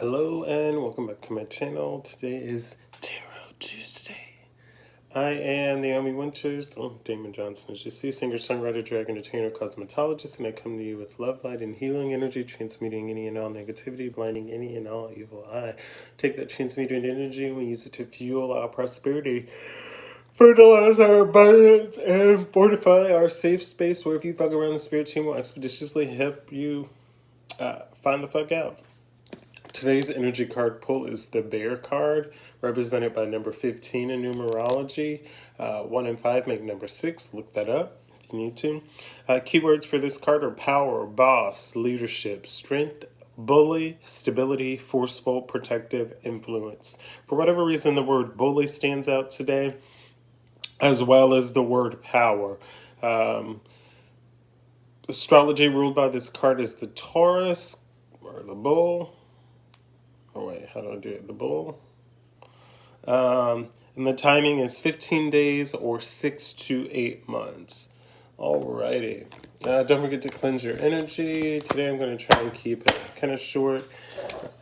Hello and welcome back to my channel. Today is Tarot Tuesday. I am Naomi Wynters, Damon Johnson as you see, singer, songwriter, drag entertainer, cosmetologist, and I come to you with love, light, and healing energy, transmuting any and all negativity, blinding any and all evil eye. Take that transmuted energy and we use it to fuel our prosperity, fertilize our abundance, and fortify our safe space where if you fuck around, the spirit team will expeditiously help you find the fuck out. Today's energy card pull is the Bear card, represented by number 15 in numerology. 1 and 5 make number 6. Look that up if you need to. Keywords for this card are power, boss, leadership, strength, bully, stability, forceful, protective, influence. For whatever reason, the word bully stands out today, as well as the word power. Astrology ruled by this card is the Taurus, or the bull. Oh wait, how do I do it? The bull. And the timing is 15 days or 6 to 8 months. Alrighty. Don't forget to cleanse your energy. Today I'm going to try and keep it kind of short.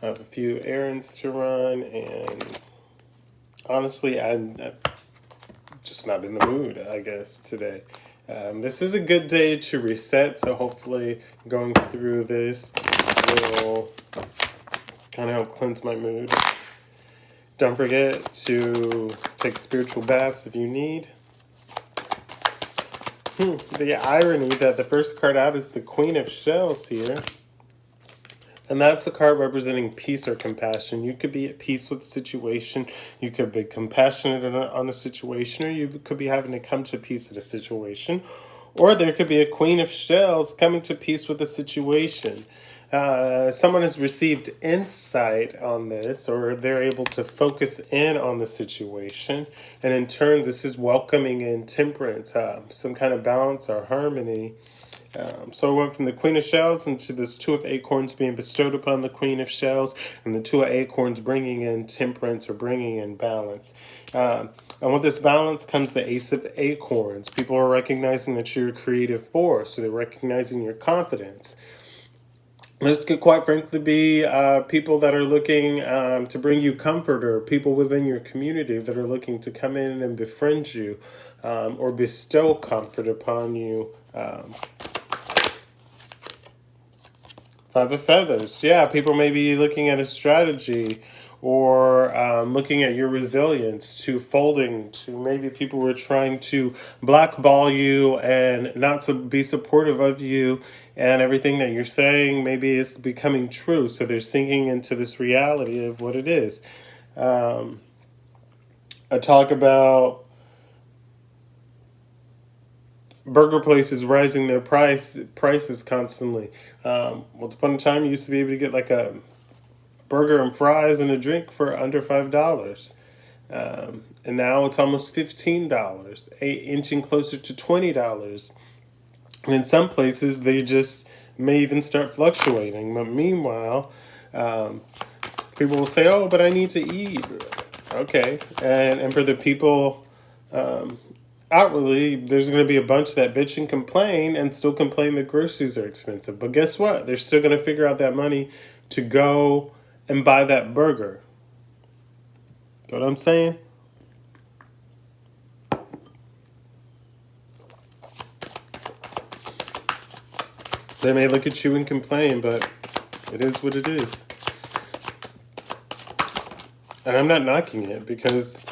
I have a few errands to run, and honestly, I'm just not in the mood, I guess, today. This is a good day to reset, so hopefully going through this will kind of help cleanse my mood. Don't forget to take spiritual baths if you need. The irony that the first card out is the Queen of Shells here. And that's a card representing peace or compassion. You could be at peace with the situation. You could be compassionate on a situation, or you could be having to come to peace with a situation. Or there could be a Queen of Shells coming to peace with a situation. Someone has received insight on this, or they're able to focus in on the situation. And in turn, this is welcoming in temperance, some kind of balance or harmony. So we went from the Queen of Shells into this Two of Acorns being bestowed upon the Queen of Shells, and the Two of Acorns bringing in temperance or bringing in balance. And with this balance comes the Ace of Acorns. People are recognizing that you're a creative force, so they're recognizing your confidence. This could quite frankly be people that are looking to bring you comfort, or people within your community that are looking to come in and befriend you or bestow comfort upon you. Five of Feathers. Yeah, people may be looking at a strategy or looking at your resilience to folding, to maybe people were trying to blackball you and not to be supportive of you, and everything that you're saying maybe is becoming true. So they're sinking into this reality of what it is. I talk about burger places rising their prices constantly. Once upon a time, you used to be able to get like a burger and fries and a drink for under $5. And now it's almost $15, inching closer to $20. And in some places, they just may even start fluctuating. But meanwhile, people will say, oh, but I need to eat. Okay. And for the people outwardly, there's going to be a bunch that bitch and complain and still complain that groceries are expensive. But guess what? They're still going to figure out that money to go and buy that burger. You know what I'm saying? They may look at you and complain, but it is what it is. And I'm not knocking it, because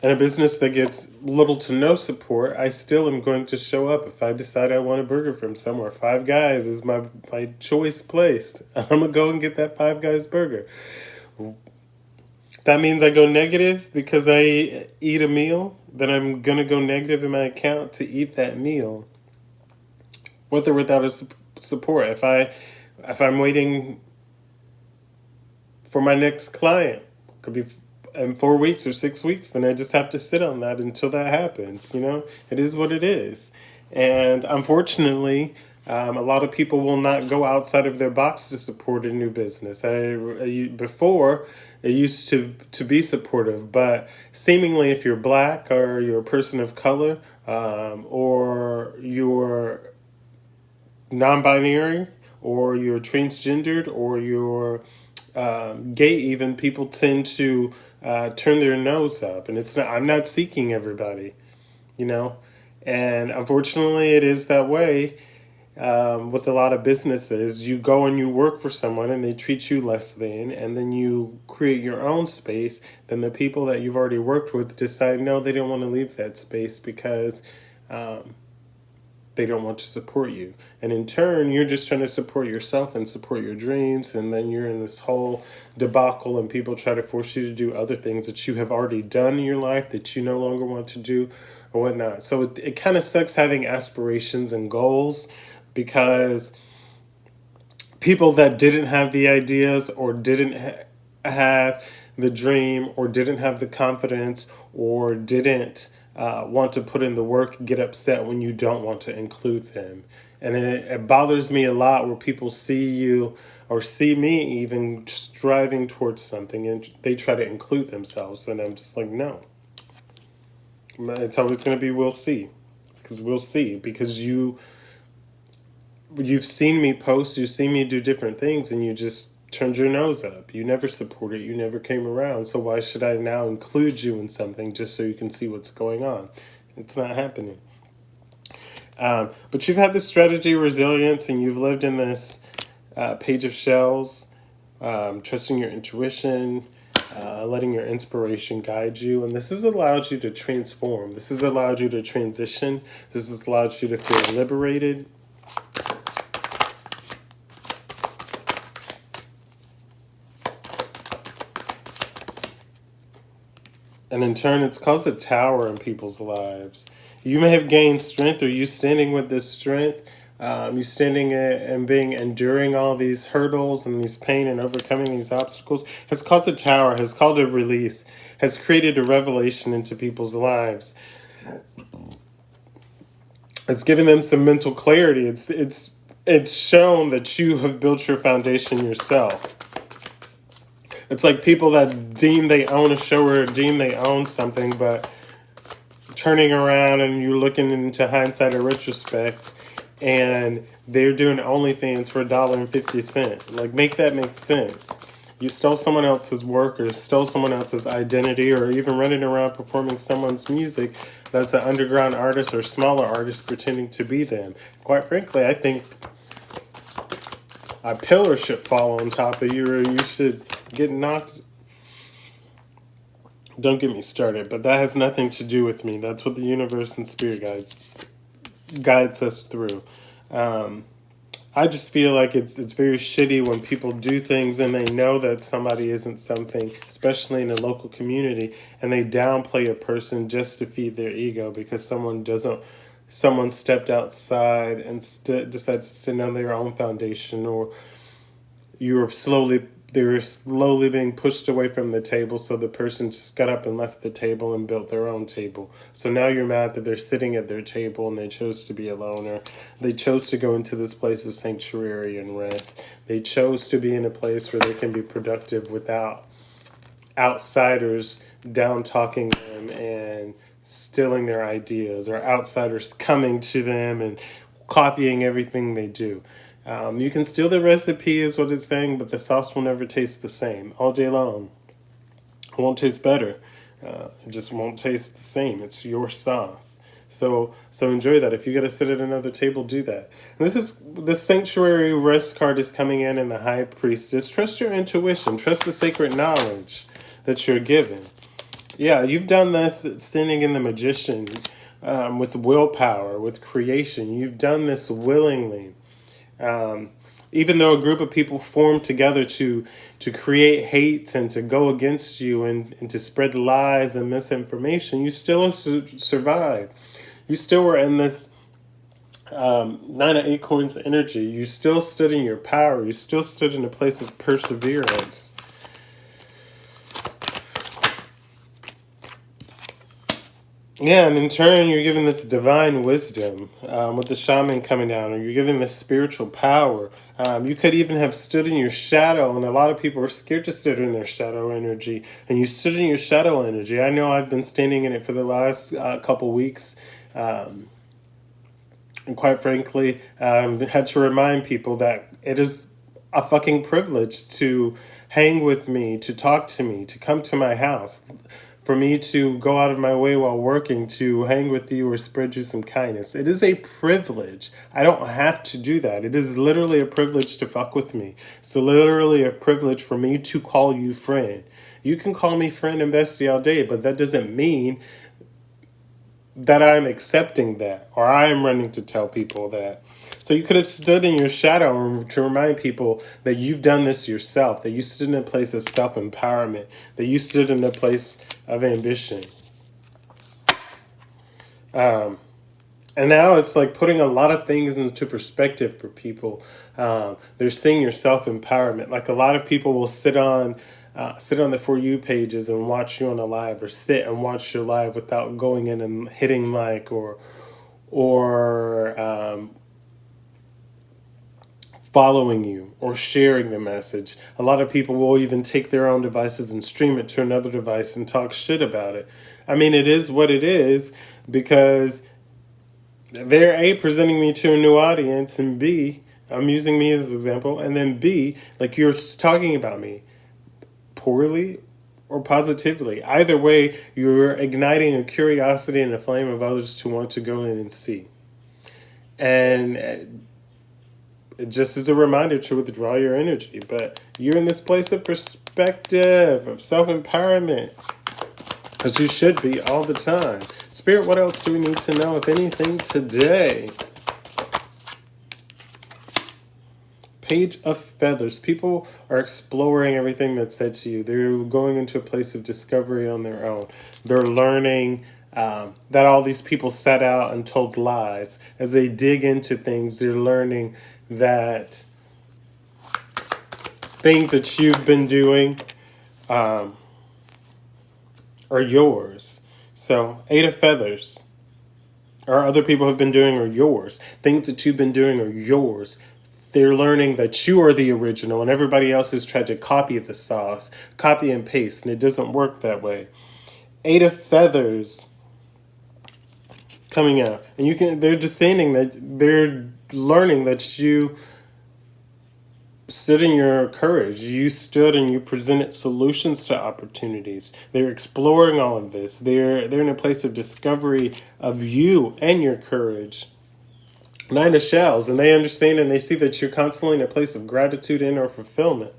in a business that gets little to no support, I still am going to show up. If I decide I want a burger from somewhere, Five Guys is my choice place. I'm going to go and get that Five Guys burger. That means I go negative because I eat a meal, then I'm going to go negative in my account to eat that meal, with or without a support. If I'm waiting for my next client, could be in 4 weeks or 6 weeks, then I just have to sit on that until that happens. It is what it is. And unfortunately, a lot of people will not go outside of their box to support a new business. Before, it used to be supportive, but seemingly if you're black or you're a person of color, or you're non-binary, or you're transgendered, or you're gay even, people tend to turn their nose up. And it's not, I'm not seeking everybody, you know? And unfortunately, it is that way with a lot of businesses. You go and you work for someone and they treat you less than, and then you create your own space. Then the people that you've already worked with decide no, they don't want to leave that space because they don't want to support you. And in turn, you're just trying to support yourself and support your dreams. And then you're in this whole debacle, and people try to force you to do other things that you have already done in your life that you no longer want to do or whatnot. So it kind of sucks having aspirations and goals, because people that didn't have the ideas, or didn't have the dream, or didn't have the confidence, or didn't want to put in the work, get upset when you don't want to include them. And it bothers me a lot where people see you, or see me even, striving towards something, and they try to include themselves. And I'm just like, no. It's always going to be we'll see. Because you've seen me post, you've seen me do different things, and you just turned your nose up. You never supported, you never came around. So why should I now include you in something just so you can see what's going on? It's not happening. But you've had this strategy of resilience, and you've lived in this page of shells, trusting your intuition, letting your inspiration guide you. And this has allowed you to transform. This has allowed you to transition. This has allowed you to feel liberated. And in turn, it's caused a tower in people's lives. You may have gained strength, or you standing with this strength, you standing and being enduring all these hurdles and these pain and overcoming these obstacles, has caused a tower, has called a release, has created a revelation into people's lives. It's given them some mental clarity. It's shown that you have built your foundation yourself. It's like people that deem they own a show, or deem they own something, but turning around and you're looking into hindsight or retrospect, and they're doing OnlyFans for $1.50. Like, make that make sense. You stole someone else's work, or stole someone else's identity, or even running around performing someone's music that's an underground artist or smaller artist pretending to be them. Quite frankly, I think a pillar should fall on top of you, or you should get knocked. Don't get me started, but that has nothing to do with me. That's what the universe and spirit guides us through. I just feel like it's very shitty when people do things and they know that somebody isn't something, especially in a local community, and they downplay a person just to feed their ego because someone stepped outside and decided to stand on their own foundation, or they were slowly being pushed away from the table, so the person just got up and left the table and built their own table. So now you're mad that they're sitting at their table and they chose to be alone, or they chose to go into this place of sanctuary and rest. They chose to be in a place where they can be productive without outsiders down talking them and stealing their ideas, or outsiders coming to them and copying everything they do. You can steal the recipe, is what it's saying, but the sauce will never taste the same all day long. It won't taste better. It just won't taste the same. It's your sauce. So enjoy that. If you got to sit at another table, do that. And the sanctuary rest card is coming in the high priestess. Trust your intuition. Trust the sacred knowledge that you're given. Yeah, you've done this standing in the magician, with willpower, with creation. You've done this willingly. Even though a group of people formed together to create hate and to go against you and to spread lies and misinformation, you still survived. You still were in this Nine of Acorns energy. You still stood in your power. You still stood in a place of perseverance. Yeah, and in turn, you're given this divine wisdom with the shaman coming down, or you're given this spiritual power. You could even have stood in your shadow, and a lot of people are scared to stand in their shadow energy, and you stood in your shadow energy. I know I've been standing in it for the last couple weeks. And quite frankly, had to remind people that it is a fucking privilege to hang with me, to talk to me, to come to my house, for me to go out of my way while working to hang with you or spread you some kindness. It is a privilege. I don't have to do that. It is literally a privilege to fuck with me. It's literally a privilege for me to call you friend. You can call me friend and bestie all day, but that doesn't mean that I'm accepting that, or I'm running to tell people that. So you could have stood in your shadow to remind people that you've done this yourself, that you stood in a place of self-empowerment, that you stood in a place of ambition. And now it's like putting a lot of things into perspective for people. They're seeing your self-empowerment. Like a lot of people will sit on the For You pages and watch you on a live, or sit and watch your live without going in and hitting like or following you or sharing the message. A lot of people will even take their own devices and stream it to another device and talk shit about it. I mean, it is what it is, because they're A, presenting me to a new audience, and B, I'm using me as an example, and then B, like, you're talking about me poorly or positively. Either way, you're igniting a curiosity and a flame of others to want to go in and see. And it just is a reminder to withdraw your energy. But you're in this place of perspective, of self-empowerment, as you should be all the time. Spirit, what else do we need to know, if anything, today? Page of Feathers. People are exploring everything that's said to you. They're going into a place of discovery on their own. They're learning that all these people set out and told lies. As they dig into things, they're learning that things that you've been doing are yours. So, 8 of Feathers, or other people have been doing, are yours. Things that you've been doing are yours. They're learning that you are the original, and everybody else has tried to copy the sauce, copy and paste, and it doesn't work that way. 8 of Feathers coming out, and they're just saying that they're learning that you stood in your courage. You stood and you presented solutions to opportunities. They're exploring all of this. They're in a place of discovery of you and your courage. 9 of Shells, and they understand and they see that you're constantly in a place of gratitude and or fulfillment.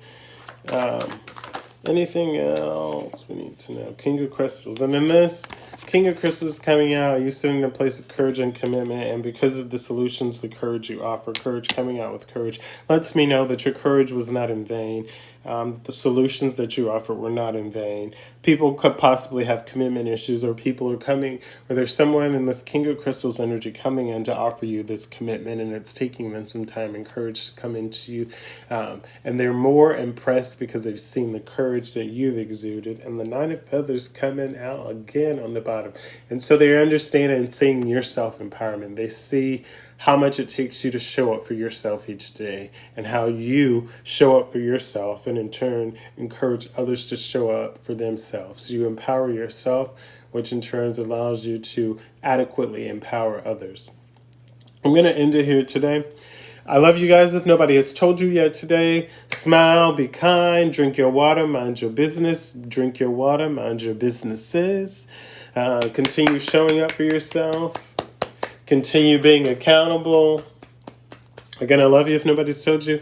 Anything else we need to know? King of Crystals. And then this King of Crystals coming out, you sit in a place of courage and commitment, and because of the solutions, the courage you offer, courage coming out with courage, lets me know that your courage was not in vain. The solutions that you offer were not in vain. People could possibly have commitment issues, or people are coming, or there's someone in this King of Crystals energy coming in to offer you this commitment, and it's taking them some time and courage to come into you. And they're more impressed because they've seen the courage that you've exuded. And the 9 of Feathers coming out again on the bottom. And so they understand and seeing your self-empowerment. They see how much it takes you to show up for yourself each day, and how you show up for yourself and in turn encourage others to show up for themselves. You empower yourself, which in turn allows you to adequately empower others. I'm going to end it here today. I love you guys. If nobody has told you yet today, smile, be kind, drink your water, mind your business, drink your water, mind your businesses. Continue showing up for yourself. Continue being accountable. Again, I love you if nobody's told you.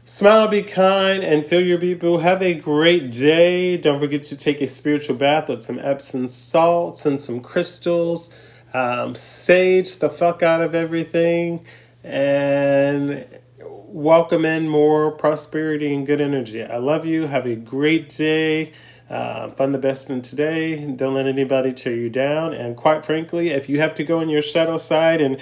Smile, be kind, and feel your people. Have a great day. Don't forget to take a spiritual bath with some Epsom salts and some crystals. Sage the fuck out of everything. And welcome in more prosperity and good energy. I love you. Have a great day. Find the best in today. Don't let anybody tear you down. And quite frankly, if you have to go in your shadow side and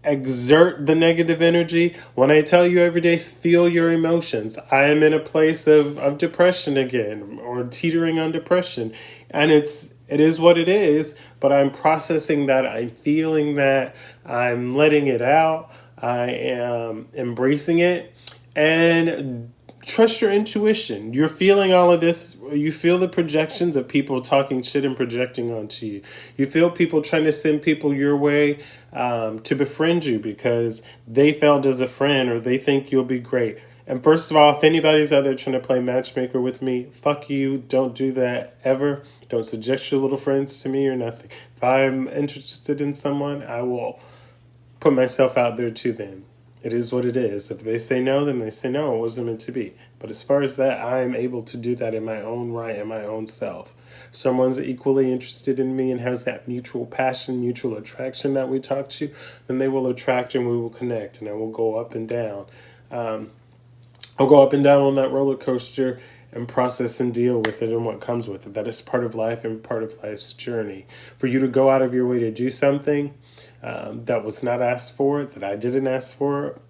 exert the negative energy, when I tell you every day, feel your emotions. I am in a place of depression again, or teetering on depression. And it is what it is, but I'm processing that. I'm feeling that. I'm letting it out. I am embracing it. And trust your intuition. You're feeling all of this. You feel the projections of people talking shit and projecting onto you. You feel people trying to send people your way to befriend you because they failed as a friend or they think you'll be great. And first of all, if anybody's out there trying to play matchmaker with me, fuck you. Don't do that ever. Don't suggest your little friends to me or nothing. If I'm interested in someone, I will put myself out there to them. It is what it is. If they say no, then they say no. It wasn't meant to be. But as far as that, I am able to do that in my own right and my own self. If someone's equally interested in me and has that mutual passion, mutual attraction that we talk to, then they will attract and we will connect and I will go up and down. I'll go up and down on that roller coaster and process and deal with it and what comes with it. That is part of life and part of life's journey. For you to go out of your way to do something that was not asked for, that I didn't ask for,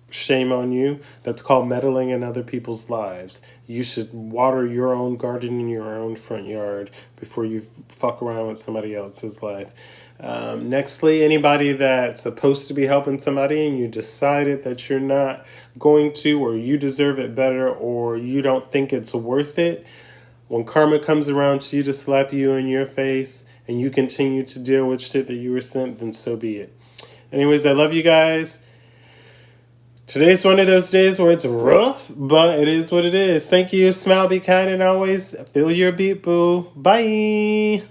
shame on you. That's called meddling in other people's lives. You should water your own garden in your own front yard before you fuck around with somebody else's life. Nextly, anybody that's supposed to be helping somebody and you decided that you're not going to, or you deserve it better, or you don't think it's worth it, when karma comes around to you to slap you in your face and you continue to deal with shit that you were sent, then so be it. Anyways, I love you guys. Today's one of those days where it's rough, but it is what it is. Thank you. Smile, be kind, and always feel your beat, boo. Bye.